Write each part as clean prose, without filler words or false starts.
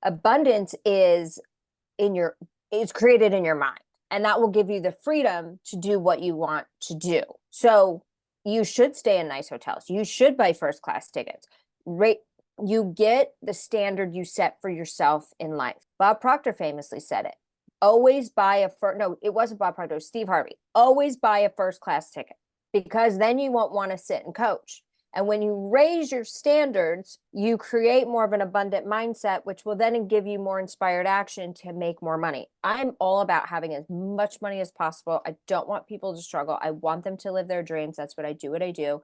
Abundance in your is created in your mind, and that will give you the freedom to do what you want to do. So you should stay in nice hotels. You should buy first class tickets. Rate You get the standard you set for yourself in life. Bob Proctor famously said it. Always buy a first, no, it wasn't Bob Proctor, it was Steve Harvey. Always buy a first class ticket, because then you won't want to sit and coach. And when you raise your standards, you create more of an abundant mindset, which will then give you more inspired action to make more money. I'm all about having as much money as possible. I don't want people to struggle. I want them to live their dreams. That's what I do.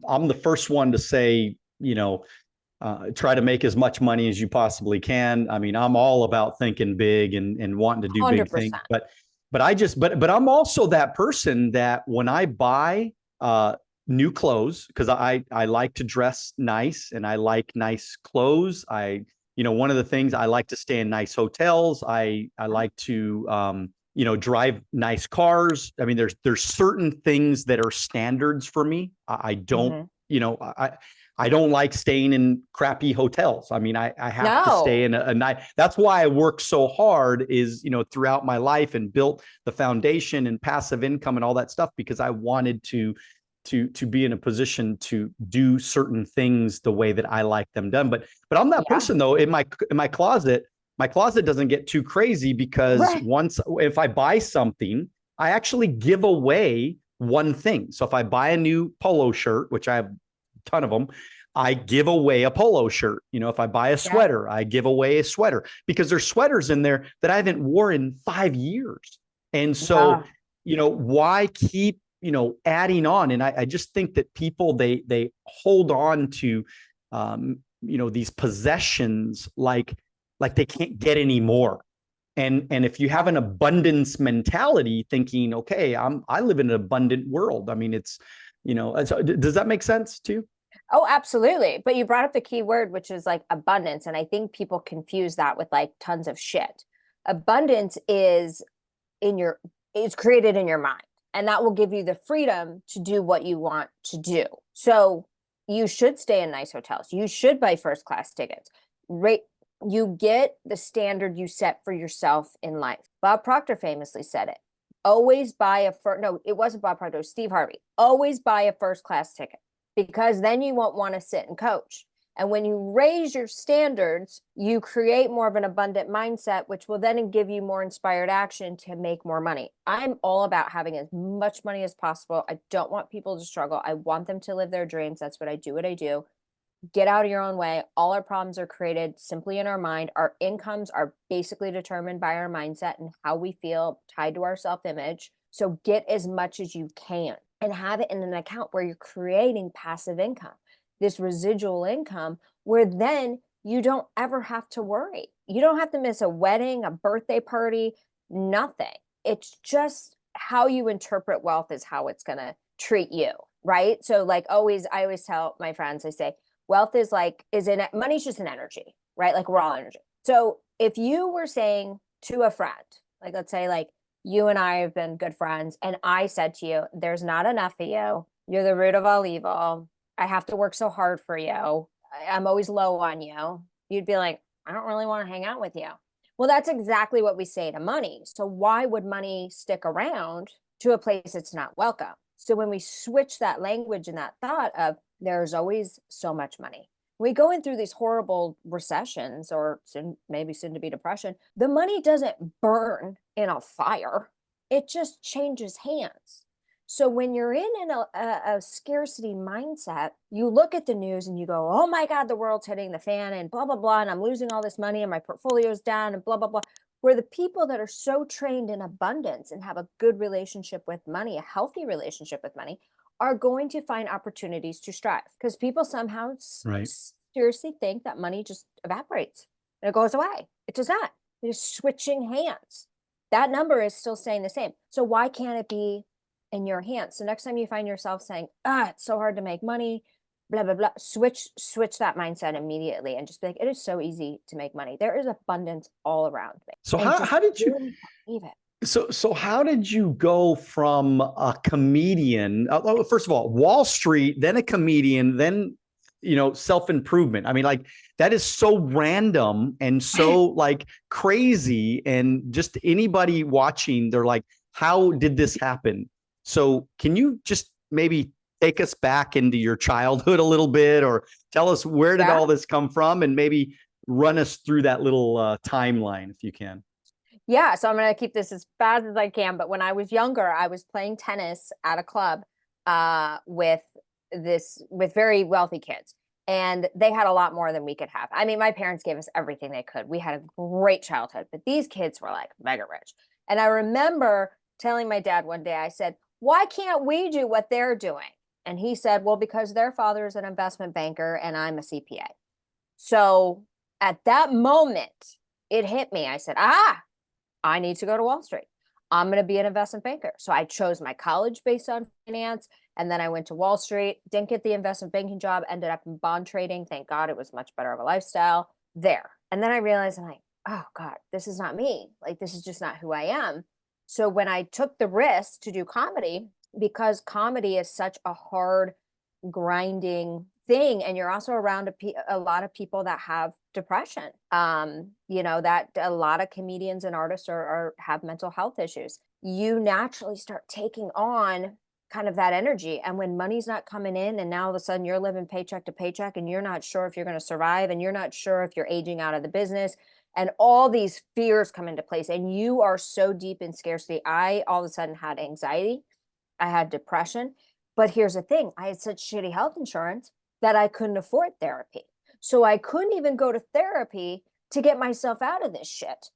I'm the first one to say, try to make as much money as you possibly can. I mean, I'm all about thinking big and wanting to do 100%. big things, but I'm also that person that when I buy new clothes, because I like to dress nice and I like nice clothes. One of the things, I like to stay in nice hotels. I like to drive nice cars. I mean, there's certain things that are standards for me. I don't, I don't like staying in crappy hotels. I mean, I have to stay in a night. That's why I work so hard is, throughout my life and built the foundation and passive income and all that stuff, because I wanted to be in a position to do certain things the way that I like them done. But I'm that person though, in my closet doesn't get too crazy, because if I buy something, I actually give away one thing. So if I buy a new polo shirt, which I have ton of them, I give away a polo shirt. If I buy a sweater, I give away a sweater, because there's sweaters in there that I haven't worn in 5 years. And so, why keep, adding on? And I just think that people, they hold on to, these possessions like they can't get any more. And if you have an abundance mentality, thinking, okay, I live in an abundant world. I mean, it's, does that make sense to you? Oh, absolutely. But you brought up the key word, which is like abundance. And I think people confuse that with like tons of shit. Abundance is created in your mind, and that will give you the freedom to do what you want to do. So you should stay in nice hotels. You should buy first class tickets. You get the standard you set for yourself in life. Bob Proctor famously said it. Always buy no, it wasn't Bob Proctor, it was Steve Harvey. Always buy a first class ticket, because then you won't want to sit and coach. And when you raise your standards, you create more of an abundant mindset, which will then give you more inspired action to make more money. I'm all about having as much money as possible. I don't want people to struggle. I want them to live their dreams. That's what I do. Get out of your own way. All our problems are created simply in our mind. Our incomes are basically determined by our mindset and how we feel, tied to our self-image. So get as much as you can and have it in an account where you're creating passive income, this residual income, where then you don't ever have to worry. You don't have to miss a wedding, a birthday party, nothing. It's just how you interpret wealth is how it's going to treat you, right? So like I always tell my friends, I say, wealth money's just an energy, right? Like we're all energy. So if you were saying to a friend, like let's say like you and I have been good friends, and I said to you, there's not enough of you. You're the root of all evil. I have to work so hard for you. I'm always low on you. You'd be like, I don't really want to hang out with you. Well, that's exactly what we say to money. So why would money stick around to a place it's not welcome? So when we switch that language and that thought of there's always so much money, we go in through these horrible recessions or maybe soon to be depression, the money doesn't burn in a fire. It just changes hands. So when you're in a scarcity mindset, you look at the news and you go, oh my God, the world's hitting the fan and blah, blah, blah. And I'm losing all this money and my portfolio's down and blah, blah, blah. Where the people that are so trained in abundance and have a good relationship with money, a healthy relationship with money, are going to find opportunities to strive, because people somehow seriously think that money just evaporates and it goes away. It does not. It's switching hands. That number is still staying the same. So why can't it be in your hands? So next time you find yourself saying, it's so hard to make money, blah, blah, blah, switch that mindset immediately and just be like, it is so easy to make money. There is abundance all around me. So how did you believe it? So how did you go from a comedian, first of all, Wall Street, then a comedian, then self-improvement. I mean, like that is so random and so like crazy. And just anybody watching, they're like, how did this happen? So can you just maybe take us back into your childhood a little bit, or tell us where did all this come from, and maybe run us through that little timeline if you can. Yeah, so I'm going to keep this as fast as I can. But when I was younger, I was playing tennis at a club with very wealthy kids. And they had a lot more than we could have. I mean, my parents gave us everything they could. We had a great childhood, but these kids were like mega rich. And I remember telling my dad one day, I said, why can't we do what they're doing? And he said, well, because their father is an investment banker and I'm a CPA. So at that moment, it hit me. I said, I need to go to Wall Street. I'm going to be an investment banker. So I chose my college based on finance. And then I went to Wall Street, didn't get the investment banking job, ended up in bond trading. Thank God, it was much better of a lifestyle there. And then I realized, I'm like, oh God, this is not me. Like, this is just not who I am. So when I took the risk to do comedy, because comedy is such a hard, grinding thing, and you're also around a lot of people that have depression, that a lot of comedians and artists have mental health issues. You naturally start taking on kind of that energy, and when money's not coming in, and now all of a sudden you're living paycheck to paycheck, and you're not sure if you're going to survive, and you're not sure if you're aging out of the business, and all these fears come into place, and you are so deep in scarcity. I all of a sudden had anxiety, I had depression. But here's the thing, I had such shitty health insurance that I couldn't afford therapy. So I couldn't even go to therapy to get myself out of this shit.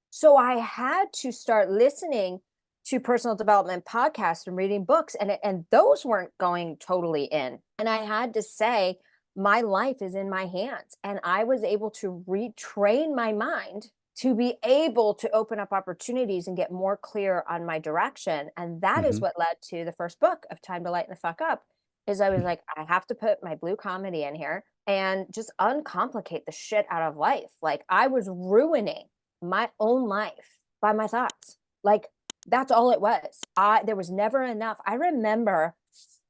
So I had to start listening to personal development podcasts and reading books, and those weren't going totally in. And I had to say, my life is in my hands. And I was able to retrain my mind to be able to open up opportunities and get more clear on my direction. And that is what led to the first book of Time to Lighten the Fuck Up. Is I was like, I have to put my blue comedy in here and just uncomplicate the shit out of life. Like, I was ruining my own life by my thoughts. Like, that's all it was. There was never enough. I remember,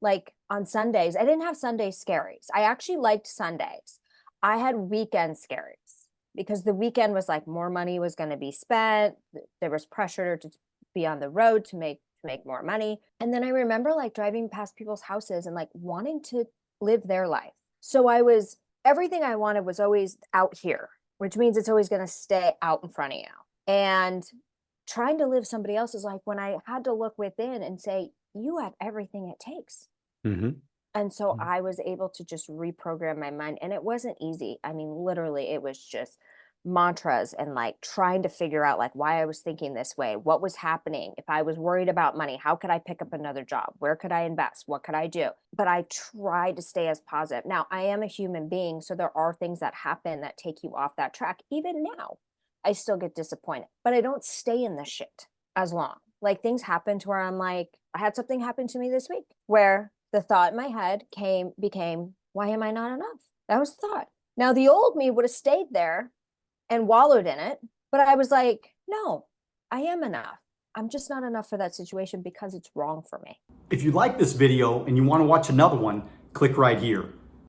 like, on Sundays, I didn't have Sunday scaries. I actually liked Sundays. I had weekend scaries because the weekend was like more money was going to be spent. There was pressure to be on the road to make more money. And then I remember like driving past people's houses and like wanting to live their life. So everything I wanted was always out here, which means it's always going to stay out in front of you. And trying to live somebody else's life, when I had to look within and say, you have everything it takes. And so I was able to just reprogram my mind. And it wasn't easy. I mean, literally, it was just mantras and like trying to figure out like why I was thinking this way, what was happening. If I was worried about money, how could I pick up another job? Where could I invest? What could I do? But I tried to stay as positive. Now, I am a human being, so there are things that happen that take you off that track. Even now, I still get disappointed, but I don't stay in the shit as long. Like, things happen to where I'm like, I had something happen to me this week where the thought in my head became, why am I not enough? That was the thought. Now, the old me would have stayed there and wallowed in it, but I was like, no, I am enough. I'm just not enough for that situation because it's wrong for me. If you like this video and you want to watch another one, click right here.